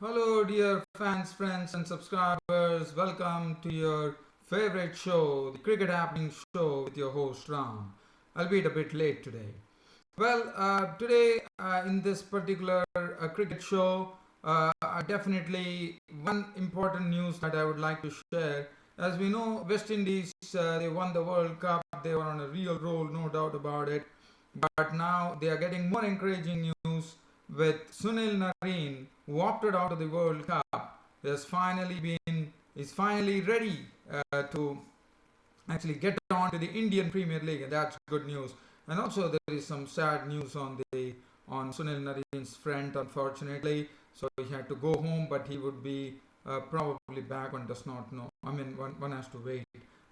Hello, dear fans, friends, and subscribers. Welcome to your favorite show, the Cricket Happening Show, with your host Ram. I'll be a bit late today. Today in this particular cricket show, definitely one important news that I would like to share. As we know, West Indies they won the World Cup. They were on a real roll, no doubt about it. But now they are getting more encouraging news with Sunil Narine, who opted out of the World Cup, is finally ready to actually get on to the Indian Premier League, and that's good news. And also there is some sad news on Sunil Narine's front, unfortunately. So he had to go home, but he would be probably back. One does not know. I mean, one has to wait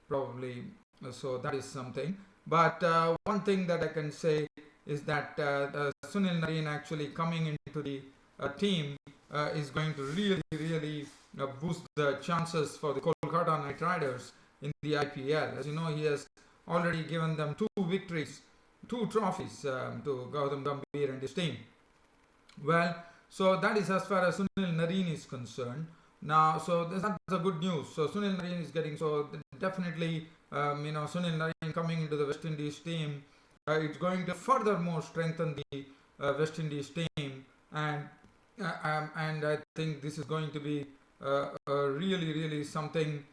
probably. So that is something. But one thing that I can say is that Sunil Narine actually coming into the team is going to really boost the chances for the Kolkata Knight Riders in the IPL. As you know, he has already given them two victories, two trophies to Gautam Gambhir and his team. Well, so that is as far as Sunil Narine is concerned. Now, so that's a good news. So Sunil Narine is getting definitely, Sunil Narine coming into the West Indies team, it's going to furthermore strengthen the West Indies team, and and I think this is going to be really something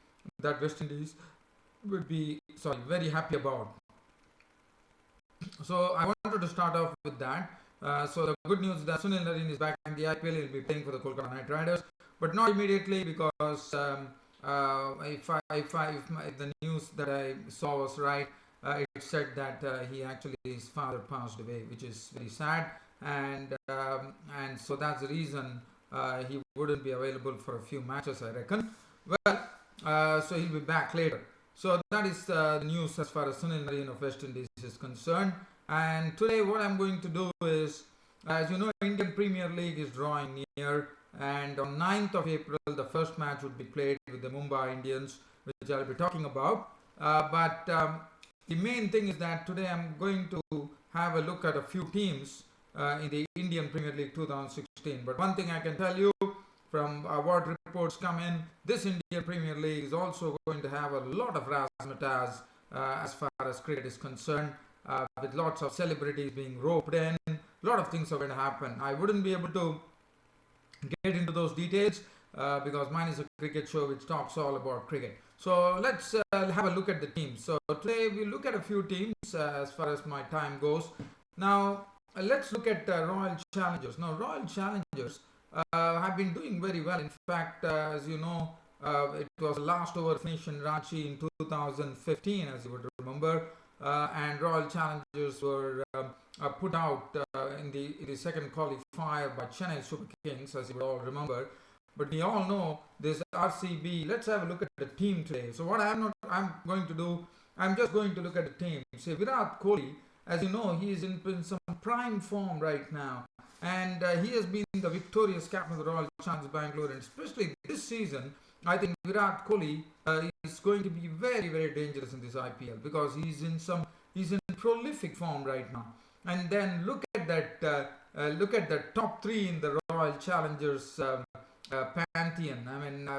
that West Indies would be very happy about. So I wanted to start off with that. So the good news is that Sunil Narine is back in the IPL. He'll be playing for the Kolkata Knight Riders, but not immediately because if the news that I saw was right, it said that his father passed away, which is very sad, and so that's the reason he wouldn't be available for a few matches, I reckon. Well, so he'll be back later. So that is the news as far as Sunil Narine of West Indies is concerned. And today, what I'm going to do is, as you know, Indian Premier League is drawing near, and on 9th of April, the first match would be played with the Mumbai Indians, which I'll be talking about. But the main thing is that today I'm going to have a look at a few teams in the Indian Premier League 2016. But one thing I can tell you from what reports come in, this Indian Premier League is also going to have a lot of razzmatazz as far as cricket is concerned, with lots of celebrities being roped in. A lot of things are going to happen. I wouldn't be able to get into those details because mine is a cricket show which talks all about cricket. So let's have a look at the teams. So today we look at a few teams as far as my time goes. Now let's look at Royal Challengers. Now Royal Challengers have been doing very well. In fact, as you know, it was last over finish in Ranchi in 2015, as you would remember, and Royal Challengers were put out in the second qualifier by Chennai Super Kings, as you would all remember. But we all know this RCB. Let's have a look at the team today. So what I'm going to do, I'm just going to look at the team. Say Virat Kohli, as you know, he is in some prime form right now, and he has been the victorious captain of the Royal Challengers Bangalore, and especially this season, I think Virat Kohli is going to be very dangerous in this IPL because he's in prolific form right now. And then look at the top three in the Royal Challengers pantheon. I mean,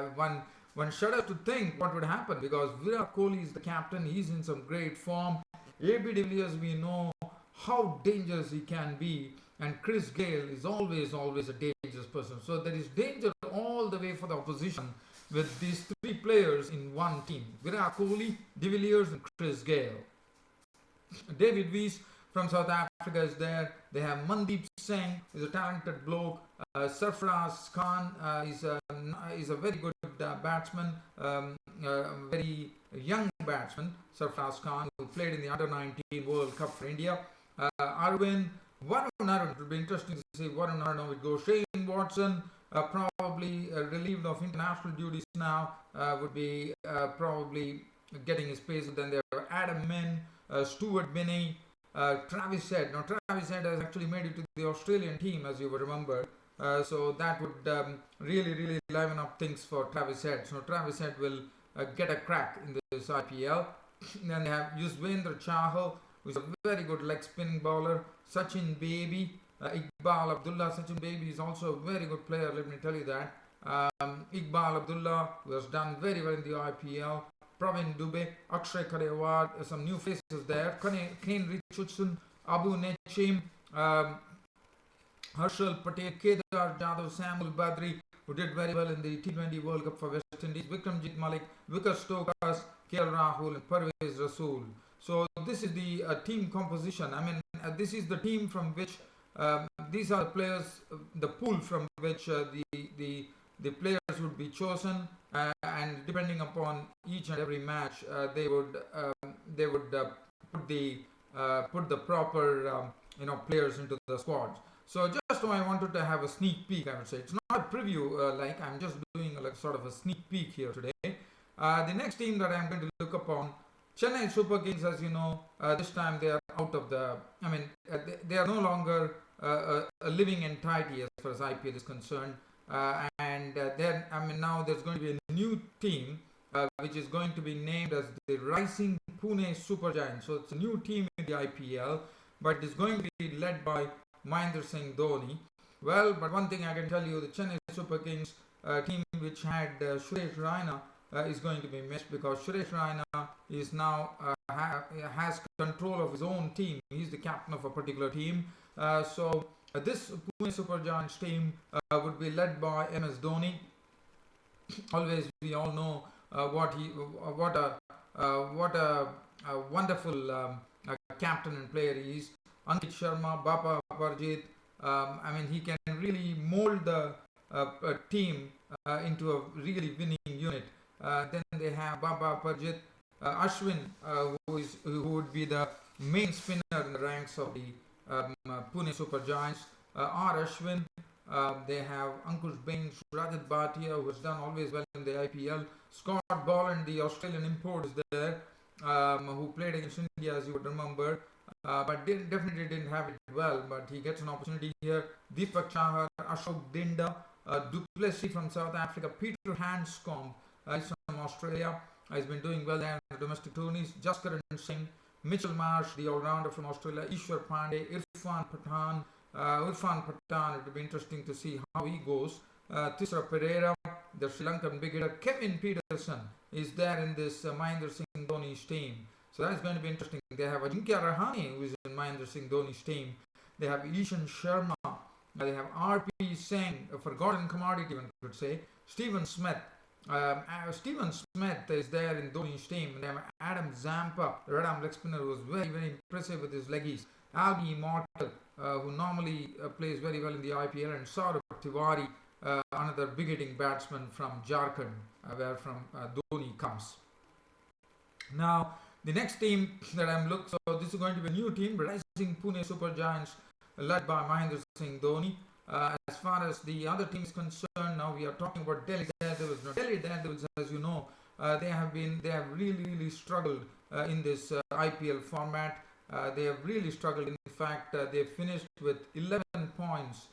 one shudder to think what would happen because Virat Kohli is the captain. He's in some great form. AB de Villiers, we know how dangerous he can be, and Chris Gale is always a dangerous person. So there is danger all the way for the opposition with these three players in one team: Virat Kohli, de Villiers, and Chris Gale. David Weiss from South Africa is there. They have Mandeep Singh, is a talented bloke. Sarfaraz Khan is a very good batsman, very young batsman. Sarfaraz Khan, who played in the under-19 World Cup for India. Varun Arun, it would be interesting to see Varun Arun would go. Shane Watson, probably relieved of international duties now, would be probably getting his pace. Then there are Adam Min, Stuart Binney, Travis Head. Now Travis Head has actually made it to the Australian team, as you will remember. So that would really liven up things for Travis Head. So Travis Head will get a crack in this IPL. Then they have Yuzvendra Chahal, who is a very good leg spinning bowler. Sachin Baby, Iqbal Abdullah, Sachin Baby is also a very good player, let me tell you that. Iqbal Abdullah was done very well in the IPL. Pravin Dubey, Akshay Karewar, some new faces there. Kane Richardson, Abu Nechim, Harshal Patel, Kedar Jadhav, Samuel Badri, who did very well in the T20 World Cup for West Indies. Vikramjit Malik, Vikas Stokas, KL Rahul, and Parvez Rasool. So this is the team composition. I mean, this is the team from which these are the players, the pool from which the players would be chosen, and depending upon each and every match, they would put the proper players into the squads. So just I wanted to have a sneak peek. I would say it's not a preview, like I'm just doing like sort of a sneak peek here today. The next team that I'm going to look upon, Chennai Super Kings, as you know, this time they are out of the. I mean, they are no longer a living entity as far as IPL is concerned. And then, I mean, now there's going to be a new team which is going to be named as the Rising Pune Super Giants. So it's a new team in the IPL, but it is going to be led by Mahendra Singh Dhoni. Well, but one thing I can tell you, the Chennai Super Kings team which had Suresh Raina is going to be missed, because Suresh Raina is now has control of his own team. He's the captain of a particular team. So this Pune Super Giants team would be led by MS Dhoni. Always, we all know what a wonderful captain and player he is. Ankit Sharma, Baba Parjit. I mean, he can really mold the team into a really winning unit. Then they have Baba Parjit, Ashwin, who would be the main spinner in the ranks of the Pune Super Giants. R. Ashwin. They have Ankush Bains, Rajat Bhatia, who has done always well in the IPL. Scott Boland, the Australian import, is there, who played against India, as you would remember, but definitely didn't have it well. But he gets an opportunity here. Deepak Chahar, Ashok Dinda, Duplessis from South Africa, Peter Handscomb, he's from Australia. He's been doing well there in the domestic tourneys. Jaskaran Singh, Mitchell Marsh, the all-rounder from Australia, Ishwar Pandey, Irfan Pathan. It will be interesting to see how he goes. Tisra Pereira, the Sri Lankan big hitter. Kevin Peterson is there in this Mahendra Singh Dhoni's team. So that's going to be interesting. They have Ajinkya Rahane, who is in Mahendra Singh Dhoni's team. They have Ishan Sharma. They have R.P. Singh, a forgotten commodity, one could say. Stephen Smith. Stephen Smith is there in Dhoni's team. They have Adam Zampa, the red-arm leg spinner, who was very, very impressive with his leggies. Albi Immortal, who normally plays very well in the IPL, and Saurabh Tiwari, another big-hitting batsman from Jharkhand, where from Dhoni comes. Now, the next team that I'm looking, so this is going to be a new team, Rising Pune Super Giants, led by Mahendra Singh Dhoni. As far as the other team is concerned, now we are talking about Delhi Daredevils. Now, Delhi Daredevils, as you know, they have really struggled in this IPL format. They have really struggled. In fact, they finished with 11 points,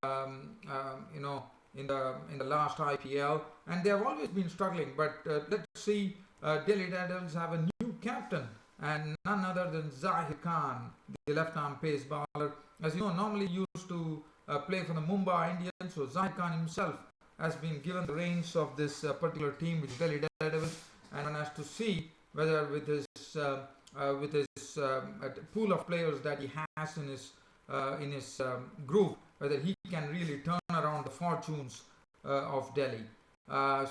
in the last IPL, and they have always been struggling. But let's see, Delhi Daredevils have a new captain, and none other than Zahir Khan, the left-arm pace bowler. As you know, normally used to play for the Mumbai Indians. So Zahir Khan himself has been given the reins of this particular team, which is Delhi Daredevils, and one has to see whether with his pool of players that he has in his group, whether he can really turn around the fortunes of Delhi.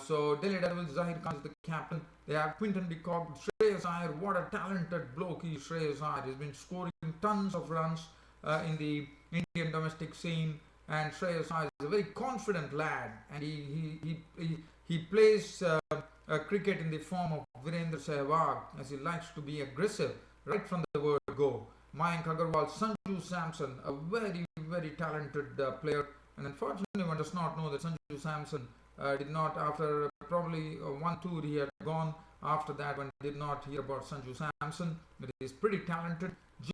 So Delhi Daredevils, Zahir Khan is the captain. They have Quinton de Kock, Shreyas Iyer. What a talented bloke he is, Shreyas Iyer. He's been scoring tons of runs in the Indian domestic scene, and Shreyas Iyer is a very confident lad, and he plays cricket in the form of Virendra Sehwag, as he likes to be aggressive right from the word go. Mayank Agarwal, Sanju Samson, a very, very talented player, and unfortunately one does not know that Sanju Samson did not, after probably one tour he had gone. After that, one did not hear about Sanju Samson, but he is pretty talented.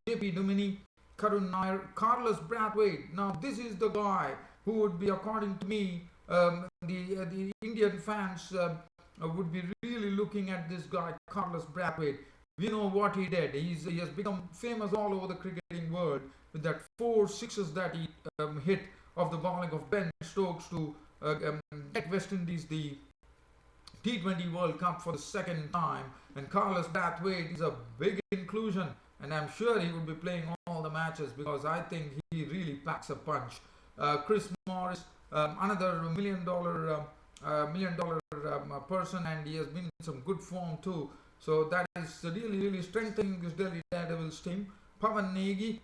JP Duminy, Karun Nair, Carlos Brathwaite. Now this is the guy who would be, according to me, the Indian fans would be really looking at this guy, Carlos Brathwaite. We know what he did. He has become famous all over the cricketing world with that 4 sixes that he hit of the bowling of Ben Stokes to get West Indies the T20 World Cup for the second time. And Carlos Brathwaite is a big inclusion, and I'm sure he will be playing all the matches because I think he really packs a punch. Chris Morris, another million dollar person, and he has been in some good form too. So that is really strengthening this Delhi Daredevils team. Pawan Negi,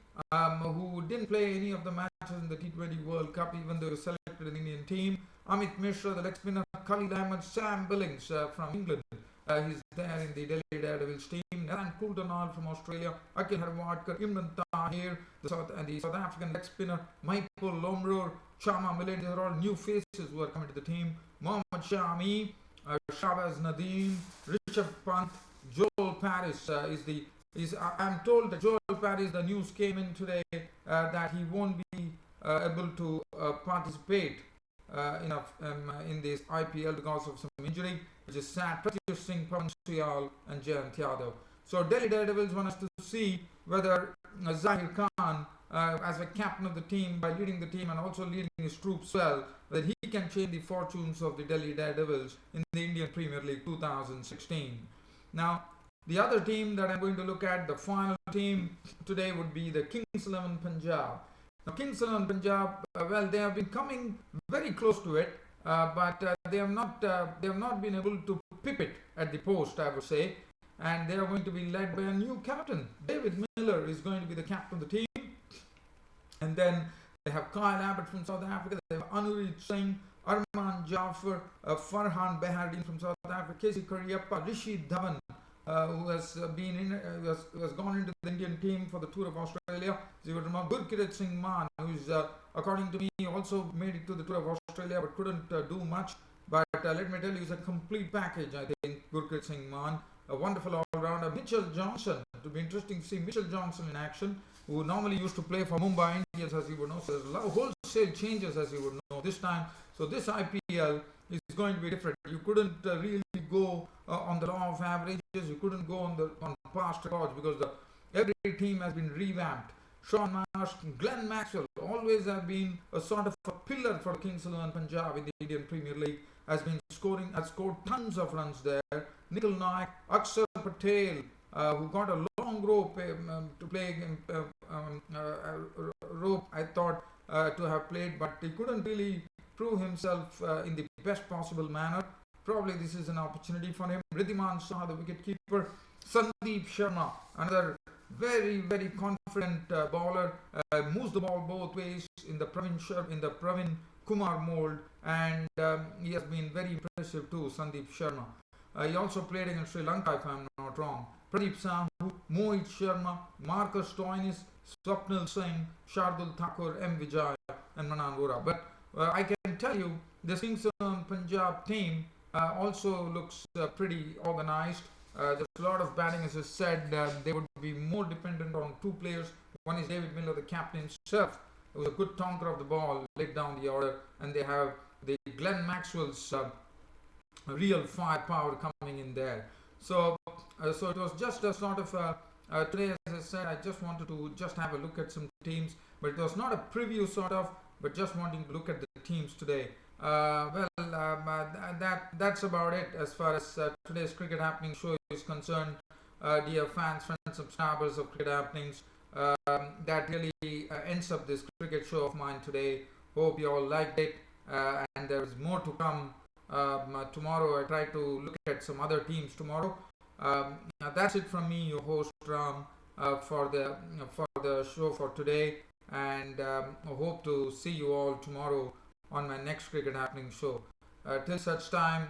who didn't play any of the matches in the T20 World Cup, even though he was selected in the Indian team. Amit Mishra, the leg spinner. Khalid Ahmed, Sam Billings from England. He's there in the Delhi Daredevils team. Nathan Coulter-Nile from Australia. Akhil Harwadkar, Imran Tahir, the South African leg spinner. Michael Lomror, Chama Millett. These are all new faces who are coming to the team. Mohammad Shami, Shahbaz Nadeem, Rishabh Pant, Joel Paris I'm told that Joel Paris, the news came in today that he won't be able to participate in this IPL because of some injury, which is sad. Pratyush Singh, Pawan Suyal, and Jayant Yadav. So Delhi Daredevils want us to see whether Zahir Khan, as a captain of the team, by leading the team and also leading his troops well, that he can change the fortunes of the Delhi Daredevils in the Indian Premier League 2016. Now, the other team that I'm going to look at, the final team today, would be the Kings 11 Punjab. Now, Kings 11 Punjab, they have been coming very close to it, but they have not been able to pip it at the post, I would say. And they are going to be led by a new captain. David Miller is going to be the captain of the team. And then they have Kyle Abbott from South Africa. They have Anurit Singh, Arman Jaffer, Farhan Behardine from South Africa, Casey Karyappa, Rishi Dhawan, who has gone into the Indian team for the Tour of Australia. So you would remember Gurkirat Singh Mann, who is, according to me, also made it to the Tour of Australia but couldn't do much. But let me tell you, it's a complete package, I think, Gurkirat Singh Mann. A wonderful all-rounder. Mitchell Johnson. It will be interesting to see Mitchell Johnson in action, who normally used to play for Mumbai Indians, as you would know. So there's a lot of wholesale changes, as you would know, this time. So this IPL is going to be different. You couldn't really go on the law of averages. You couldn't go on past records because every team has been revamped. Sean Marsh, Glenn Maxwell always have been a sort of a pillar for Kings 11 Punjab in the Indian Premier League. Has scored tons of runs there. Nikhil Naik, Akshar Patel, who got a long rope to play rope, I thought, to have played, but he couldn't really prove himself in the best possible manner. Probably this is an opportunity for him. Riddhiman Shah, the wicketkeeper. Sandeep Sharma, another very confident bowler, moves the ball both ways in the Pravin Kumar mold, and he has been very impressive too, Sandeep Sharma. He also played against Sri Lanka, if I'm not wrong. Pradeep Sahu, Mohit Sharma, Marcus Stoinis, Swapnil Singh, Shardul Thakur, M. Vijay, and Manan Vora. But I can tell you, this Kings 11 Punjab team also looks pretty organized. There's a lot of batting, as I said. They would be more dependent on two players. One is David Miller, the captain himself, who was a good tonker of the ball, laid down the order, and they have the Glenn Maxwell's real firepower coming in there. So it was just a sort of today, as I said, I just wanted to just have a look at some teams, but it was not a preview sort of, but just wanting to look at the teams today. That's about it as far as today's Cricket Happening show is concerned. Dear fans, friends, subscribers of Cricket Happenings, that really ends up this cricket show of mine today. Hope you all liked it, and there is more to come. Tomorrow I try to look at some other teams tomorrow. That's it from me, your host Ram, for the show for today, and I hope to see you all tomorrow on my next Cricket Happening show. Till such time,